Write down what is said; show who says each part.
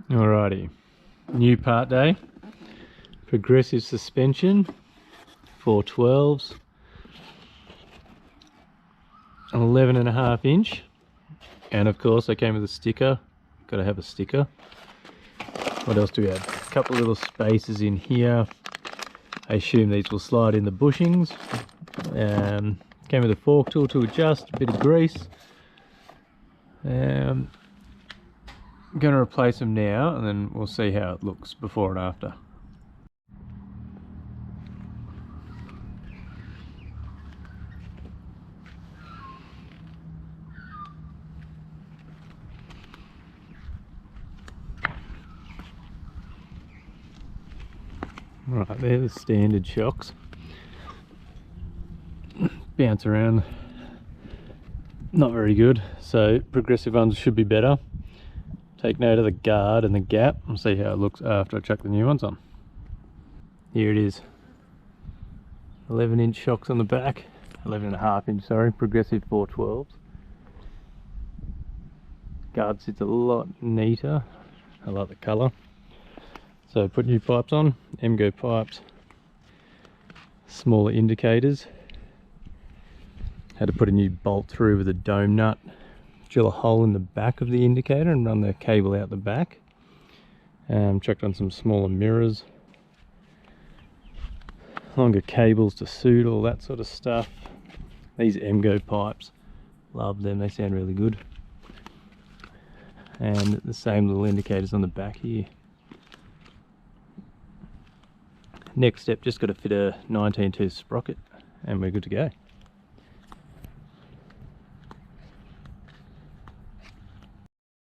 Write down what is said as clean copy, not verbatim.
Speaker 1: Alrighty, new part day. Progressive suspension, 412s, 11.5 inch, and of course they came with a sticker. Got to have a sticker. What else do we have? A couple of little spaces in here. I assume these will slide in the bushings. Came with a fork tool to adjust, a bit of grease. I'm going to replace them now, and then we'll see how it looks before and after. Right, they're the standard shocks. Bounce around, not very good, so progressive ones should be better. Take note of the guard and the gap and see how it looks after I chuck the new ones on. Here it is, 11-inch shocks on the back, 11.5 inch, sorry, progressive 412s. Guard sits a lot neater, I like the colour. So put new pipes on, MGO pipes, smaller indicators. Had to put a new bolt through with a dome nut, drill a hole in the back of the indicator and run the cable out the back. Checked on some smaller mirrors, longer cables to suit, all that sort of stuff. These MGO pipes, love them, they sound really good. And the same little indicators on the back here. Next step, just got to fit a 19-tooth sprocket and we're good to go.